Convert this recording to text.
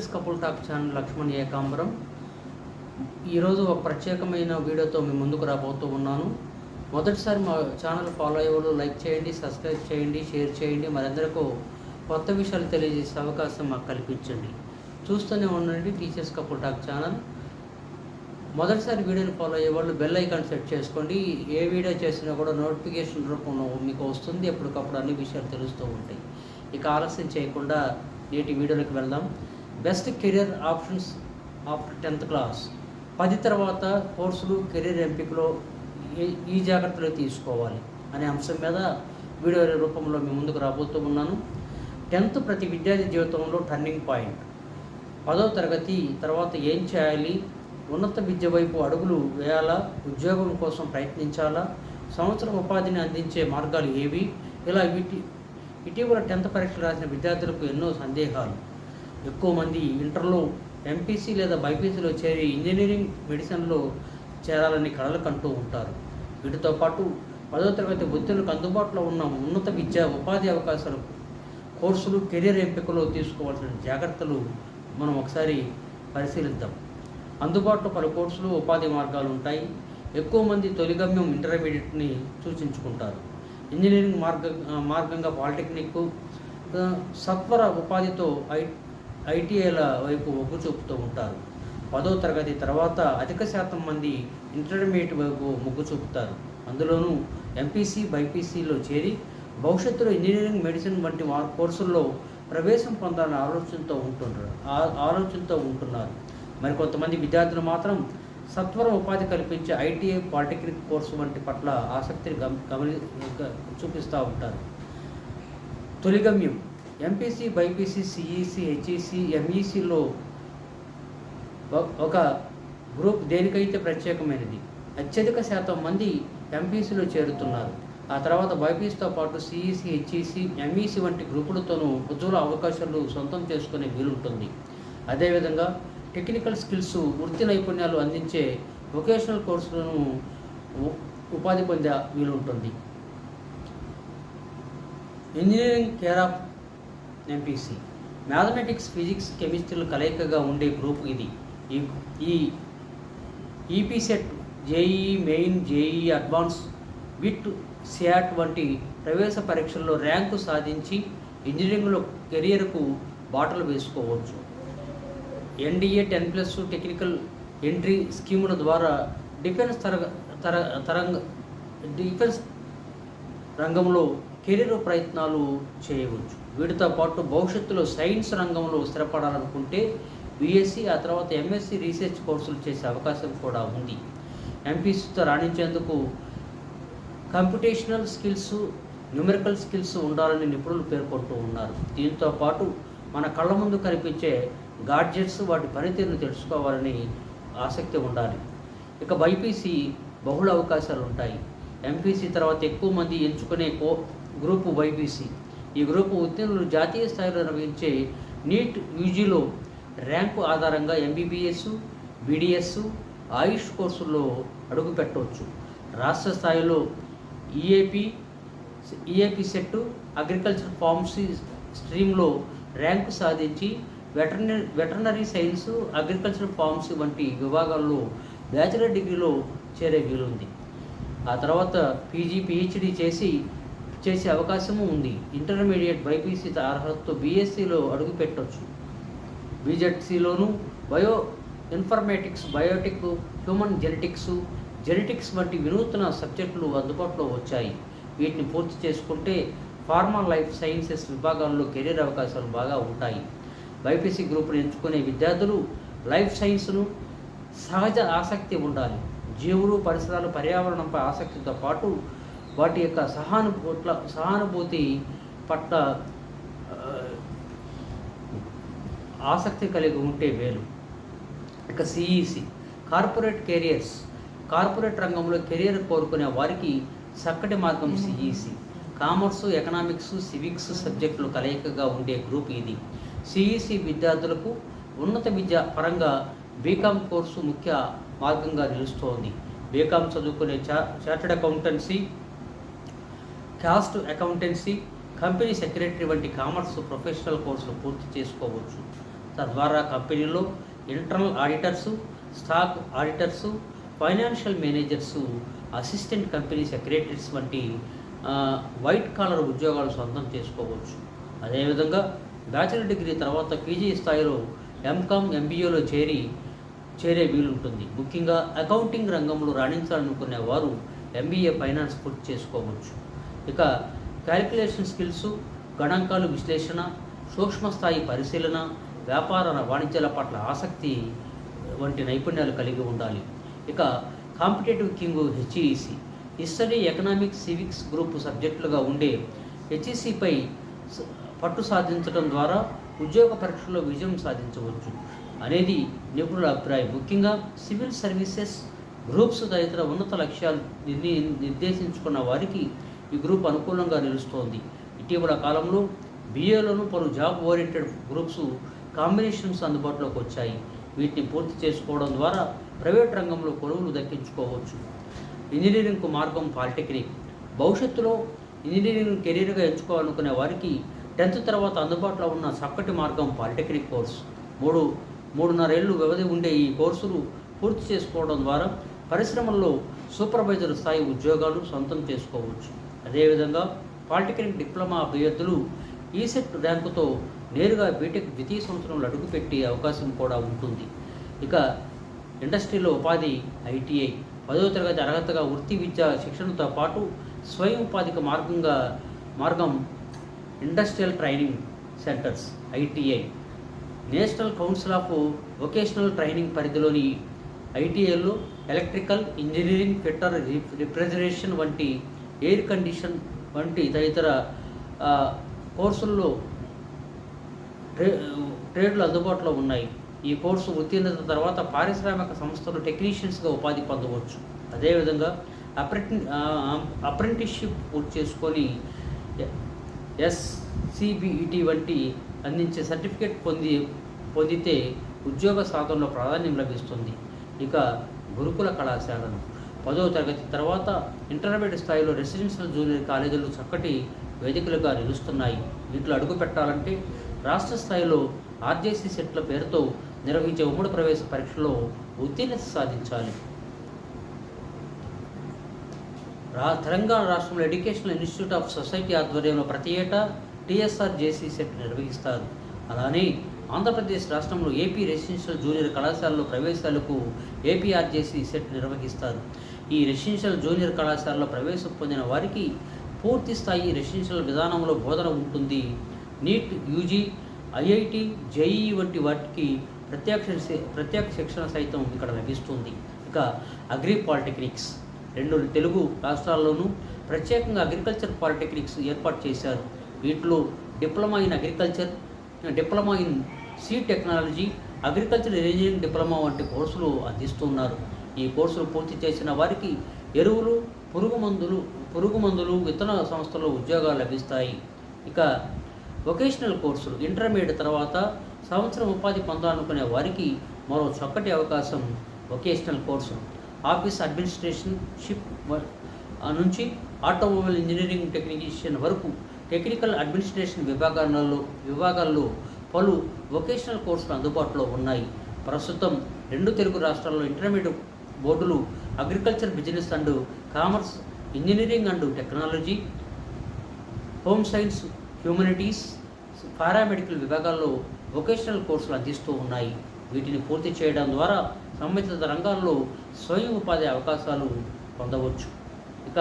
Teachers couple talk channel Lakshman Ekambaram. ఈరోజు ఒక ప్రత్యేకమైన వీడియోతో మీ ముందుకు రాబోతూ ఉన్నాను. మొదటిసారి మా ఛానల్ ఫాలో అయ్యేవాళ్ళు లైక్ చేయండి, సబ్స్క్రైబ్ చేయండి, షేర్ చేయండి. మరందరికీ కొత్త విషయాలు తెలియజేసే అవకాశం మాకు కల్పించండి. చూస్తూనే ఉండండి టీచర్స్ కపుల్ టాక్ ఛానల్. మొదటిసారి వీడియోని ఫాలో అయ్యేవాళ్ళు బెల్ ఐకాన్ సెట్ చేసుకోండి. ఏ వీడియో చేసినా కూడా నోటిఫికేషన్ రూపంలో మీకు వస్తుంది. ఎప్పటికప్పుడు అన్ని విషయాలు తెలుస్తూ ఉంటాయి. ఇక ఆలస్యం చేయకుండా నేటి వీడియోలోకి వెళ్దాం. Best career options after 10th class. 10 తర్వాత కోర్సులు కెరీర్ ఎంపికలో ఈ జాగ్రత్తలు తీసుకోవాలి అనే అంశం మీద వీడియో రూపంలో మీ ముందుకు రాబోతూ ఉన్నాను. 10th ప్రతి విద్యార్థి జీవితంలో టర్నింగ్ పాయింట్. 10వ తరగతి తర్వాత ఏం చేయాలి, ఉన్నత విద్య వైపు అడుగులు వేయాలా, ఉద్యోగం కోసం ప్రయత్నించాలా, సంవత్సరం ఉపాధిని అందించే మార్గాలు ఏవి, ఇలా ఇటీవల 10th పరీక్షలు రాసిన విద్యార్థులకు ఎన్నో సందేహాలు. ఎక్కువ మంది ఇంటర్లో ఎంపీసీ లేదా బైపీసీలో చేరి ఇంజనీరింగ్, మెడిసిన్లో చేరాలని కలలు కంటూ ఉంటారు. వీటితో పాటు 10వ తరగతి విద్యార్థులకు అందుబాటులో ఉన్న ఉన్నత విద్య, ఉపాధి అవకాశాలు, కోర్సులు, కెరీర్ ఎంపికలో తీసుకోవాల్సిన జాగ్రత్తలు మనం ఒకసారి పరిశీలిద్దాం. అందుబాటులో పలు కోర్సులు, ఉపాధి మార్గాలు ఉంటాయి. ఎక్కువ మంది తొలిగమ్యం ఇంటర్మీడియట్ని సూచించుకుంటారు. ఇంజనీరింగ్ మార్గంగా పాలిటెక్నిక్, సత్వర ఉపాధితో ఐటీఐల వైపు మొగ్గు చూపుతూ ఉంటారు. 10వ తరగతి తర్వాత అధిక శాతం మంది ఇంటర్మీడియట్ వైపు మొగ్గు చూపుతారు. అందులోనూ ఎంపీసీ, బైపీసీలో చేరి భవిష్యత్తులో ఇంజనీరింగ్, మెడిసిన్ వంటి కోర్సుల్లో ప్రవేశం పొందాలని ఆలోచనతో ఉంటున్నారు. మరి కొంతమంది విద్యార్థులు మాత్రం సత్వర ఉపాధి కల్పించే ఐటీఐ, పాలిటెక్నిక్ కోర్సు వంటి పట్ల ఆసక్తిని చూపిస్తూ ఉంటారు. తొలిగమ్యం ఎంపీసీ, బైపీసీ, సిఈసీ, హెచ్ఈసీ, ఎంఈసీలో ఒక గ్రూప్ దేనికైతే ప్రత్యేకమైనది. అత్యధిక శాతం మంది ఎంపీసీలో చేరుతున్నారు. ఆ తర్వాత బైపీసీతో పాటు సిఈసీ, హెచ్ఈసీ, ఎంఈసీ వంటి గ్రూపులతోనూ ఉజ్వల అవకాశాలు సొంతం చేసుకునే వీలుంటుంది. అదేవిధంగా టెక్నికల్ స్కిల్స్, వృత్తి నైపుణ్యాలు అందించే వొకేషనల్ కోర్సులను ఉపాధి పొందే వీలుంటుంది. Engineering care of MPC. Mathematics, physics, కెమిస్ట్రీలు కలయికగా ఉండే గ్రూప్ ఇది. ఈ EAPCET, JEE Main, JEE Advance, VIT, సియాట్ వంటి ప్రవేశ పరీక్షల్లో ర్యాంకు సాధించి ఇంజనీరింగ్లో కెరియర్కు బాటలు వేసుకోవచ్చు. ఎన్డీఏ 10+ టెక్నికల్ ఎంట్రీ స్కీముల ద్వారా డిఫెన్స్ రంగంలో కెరీర్ ప్రయత్నాలు చేయవచ్చు. వీటితో పాటు భవిష్యత్తులో సైన్స్ రంగంలో స్థిరపడాలనుకుంటే బీఎస్సీ, ఆ తర్వాత ఎంఎస్సీ రీసెర్చ్ కోర్సులు చేసే అవకాశం కూడా ఉంది. ఎంపీసీతో రాణించేందుకు కంప్యూటేషనల్ స్కిల్స్, న్యూమెరికల్ స్కిల్స్ ఉండాలని నిపుణులు పేర్కొంటూ ఉన్నారు. దీంతో పాటు మన కళ్ళ ముందు కనిపించే గాడ్జెట్స్, వాటి పనితీరును తెలుసుకోవాలని ఆసక్తి ఉండాలి. ఇక బైపీసీ బహుళ అవకాశాలు ఉంటాయి. ఎంపీసీ తర్వాత ఎక్కువ మంది ఎంచుకునే గ్రూపు బైపీసీ. ఈ గ్రూపు ఉత్తీర్ణులు జాతీయ స్థాయిలో నిర్వహించే నీట్, యూజీలో ర్యాంకు ఆధారంగా ఎంబీబీఎస్, బీడీఎస్, ఆయుష్ కోర్సుల్లో అడుగు పెట్టవచ్చు. రాష్ట్ర స్థాయిలో ఈఏపీ సెట్, అగ్రికల్చర్ ఫార్మసీ స్ట్రీమ్లో ర్యాంకు సాధించి వెటర్నరీ సైన్స్, అగ్రికల్చర్ ఫార్మసీ వంటి విభాగాల్లో బ్యాచిలర్ డిగ్రీలో చేరే వీలుంది. ఆ తర్వాత పీజీ, పిహెచ్డీ చేసే అవకాశము ఉంది. ఇంటర్మీడియట్ బైపీసీ అర్హతతో బీఎస్సీలో అడుగు పెట్టవచ్చు. బీజెడ్సీలోను bioinformatics, biotech, human genetics వంటి వినూత్న సబ్జెక్టులు అందుబాటులో వచ్చాయి. వీటిని పూర్తి చేసుకుంటే ఫార్మా, లైఫ్ సైన్సెస్ విభాగాల్లో కెరీర్ అవకాశాలు బాగా ఉంటాయి. బైపీసీ గ్రూప్ను ఎంచుకునే విద్యార్థులు లైఫ్ సైన్స్ను సహజ ఆసక్తి ఉండాలి. జీవులు, పరిసరాలు, పర్యావరణంపై ఆసక్తితో పాటు వాటి యొక్క సహానుభూతి పట్ల ఆసక్తి కలిగి ఉంటే మేలు. ఇక సిఈసి కార్పొరేట్ కెరియర్స్. కార్పొరేట్ రంగంలో కెరియర్ కోరుకునే వారికి చక్కటి మార్గం సిఈసి. కామర్సు, ఎకనామిక్స్, సివిక్స్ సబ్జెక్టులు కలయికగా ఉండే గ్రూప్ ఇది. సిఈసి విద్యార్థులకు ఉన్నత విద్య పరంగా బీకామ్ కోర్సు ముఖ్య మార్గంగా నిలుస్తోంది. బీకామ్ చదువుకునే chartered accountancy, cost accountancy, company secretary వంటి కామర్స్ ప్రొఫెషనల్ కోర్సులు పూర్తి చేసుకోవచ్చు. తద్వారా కంపెనీలో internal auditors, stock auditors, financial managers, assistant company secretaries వంటి వైట్ కాలర్ ఉద్యోగాలు సొంతం చేసుకోవచ్చు. అదేవిధంగా బ్యాచిలర్ డిగ్రీ తర్వాత పీజీ స్థాయిలో ఎంకామ్, ఎంబీఏలో చేరే వీలుంటుంది. ముఖ్యంగా అకౌంటింగ్ రంగంలో రాణించాలనుకునే వారు ఎంబీఏ ఫైనాన్స్ పూర్తి చేసుకోవచ్చు. ఇక క్యాలిక్యులేషన్ స్కిల్స్, గణాంకాలు విశ్లేషణ, సూక్ష్మ స్థాయి పరిశీలన, వ్యాపార వాణిజ్యాల పట్ల ఆసక్తి వంటి నైపుణ్యాలు కలిగి ఉండాలి. ఇక కాంపిటేటివ్ కింగ్ HEC, history, economics, civics group సబ్జెక్టులుగా ఉండే హెచ్ఈసిపై పట్టు సాధించడం ద్వారా ఉద్యోగ పరీక్షల్లో విజయం సాధించవచ్చు అనేది నిపుణుల అభిప్రాయం. ముఖ్యంగా సివిల్ సర్వీసెస్ గ్రూప్స్ తదితర ఉన్నత లక్ష్యాలు నిర్దేశించుకున్న వారికి ఈ గ్రూప్ అనుకూలంగా నిలుస్తోంది. ఇటీవల కాలంలో బీఏలోనూ పలు జాబ్ ఓరియంటెడ్ గ్రూప్స్ కాంబినేషన్స్ అందుబాటులోకి వచ్చాయి. వీటిని పూర్తి చేసుకోవడం ద్వారా ప్రైవేట్ రంగంలో కొలువులు దక్కించుకోవచ్చు. ఇంజనీరింగ్కు మార్గం పాలిటెక్నిక్. భవిష్యత్తులో ఇంజనీరింగ్ కెరీర్గా ఎంచుకోవాలనుకునే వారికి 10th తర్వాత అందుబాటులో ఉన్న చక్కటి మార్గం పాలిటెక్నిక్ కోర్సు. 3.5 ఏళ్ళు వ్యవధి ఉండే ఈ కోర్సులు పూర్తి చేసుకోవడం ద్వారా పరిశ్రమల్లో సూపర్వైజర్ స్థాయి ఉద్యోగాలు సొంతం చేసుకోవచ్చు. అదేవిధంగా పాలిటెక్నిక్ డిప్లొమా అభ్యర్థులు ఈసెట్ ర్యాంకుతో నేరుగా బీటెక్ ద్వితీయ సంవత్సరంలో అడుగుపెట్టే అవకాశం కూడా ఉంటుంది. ఇక ఇండస్ట్రీలో ఉపాధి ఐటీఐ 10వ తరగతి అర్హతగా వృత్తి విద్యా శిక్షణతో పాటు స్వయం ఉపాధికి మార్గం industrial training centres ITI. National council of vocational training పరిధిలోని ఐటీఐలో ఎలక్ట్రికల్ ఇంజనీరింగ్, ఫిట్టర్, రిఫ్రిజరేషన్ వంటి ఎయిర్ కండిషన్ వంటి తదితర కోర్సుల్లో ట్రేడ్లు అందుబాటులో ఉన్నాయి. ఈ కోర్సు ఉత్తీర్ణత తర్వాత పారిశ్రామిక సంస్థలు టెక్నీషియన్స్గా ఉపాధి పొందవచ్చు. అదేవిధంగా అప్రెంటిస్షిప్ పూర్తి చేసుకొని ఎస్సిబిఈటి వంటి అందించే సర్టిఫికేట్ పొందితే ఉద్యోగ సాధనలో ప్రాధాన్యం లభిస్తుంది. ఇక గురుకుల కళాశాలలు 10వ తరగతి తర్వాత ఇంటర్మీడియట్ స్థాయిలో రెసిడెన్షియల్ జూనియర్ కాలేజీలు చక్కటి వేదికలుగా నిలుస్తున్నాయి. వీటిలో అడుగు పెట్టాలంటే రాష్ట్ర స్థాయిలో ఆర్జేసీ సెట్ల పేరుతో నిర్వహించే ఉమ్మడి ప్రవేశ పరీక్షలో ఉత్తీర్ణత సాధించాలి. తెలంగాణ రాష్ట్రంలో ఎడ్యుకేషనల్ ఇన్స్టిట్యూట్ ఆఫ్ సొసైటీ ఆధ్వర్యంలో ప్రతి ఏటా టీఎస్ఆర్ జేసీ సెట్ నిర్వహిస్తారు. అలానే ఆంధ్రప్రదేశ్ రాష్ట్రంలో ఏపీ రెసిడెన్షియల్ జూనియర్ కళాశాలలో ప్రవేశాలకు ఏపీఆర్జేసీ సెట్ నిర్వహిస్తారు. ఈ రెసిడెన్షియల్ జూనియర్ కళాశాలలో ప్రవేశం పొందిన వారికి పూర్తి స్థాయి రెసిడెన్షియల్ విధానంలో బోధన ఉంటుంది. నీట్, యూజీ, ఐఐటి, జేఈఈ వంటి వాటికి ప్రత్యేక శిక్షణ సైతం ఇక్కడ లభిస్తుంది. ఇక అగ్రి పాలిటెక్నిక్స్ 2 తెలుగు రాష్ట్రాల్లోనూ ప్రత్యేకంగా అగ్రికల్చర్ పాలిటెక్నిక్స్ ఏర్పాటు చేశారు. వీటిలో diploma in agriculture, diploma in seed technology, agriculture engineering diploma వంటి కోర్సులు అందిస్తున్నారు. ఈ కోర్సులు పూర్తి చేసిన వారికి ఎరువులు, పురుగు మందులు, విత్తన సంస్థల్లో ఉద్యోగాలు లభిస్తాయి. ఇక వొకేషనల్ కోర్సులు. ఇంటర్మీడియట్ తర్వాత సంవత్సరం ఉపాధి పొందాలనుకునే వారికి మరో చక్కటి అవకాశం vocational course. Office administration ship నుంచి ఆటోమొబైల్ ఇంజనీరింగ్ టెక్నీషియన్ వరకు టెక్నికల్ అడ్మినిస్ట్రేషన్ విభాగాల్లో పలు వొకేషనల్ కోర్సులు అందుబాటులో ఉన్నాయి. ప్రస్తుతం 2 తెలుగు రాష్ట్రాల్లో ఇంటర్మీడియట్ బోర్డులు agriculture, business and commerce, engineering and technology, home science, humanities, paramedical విభాగాల్లో వొకేషనల్ కోర్సులు అందిస్తూ ఉన్నాయి. వీటిని పూర్తి చేయడం ద్వారా సంబంధిత రంగాల్లో స్వయం ఉపాధి అవకాశాలు పొందవచ్చు. ఇక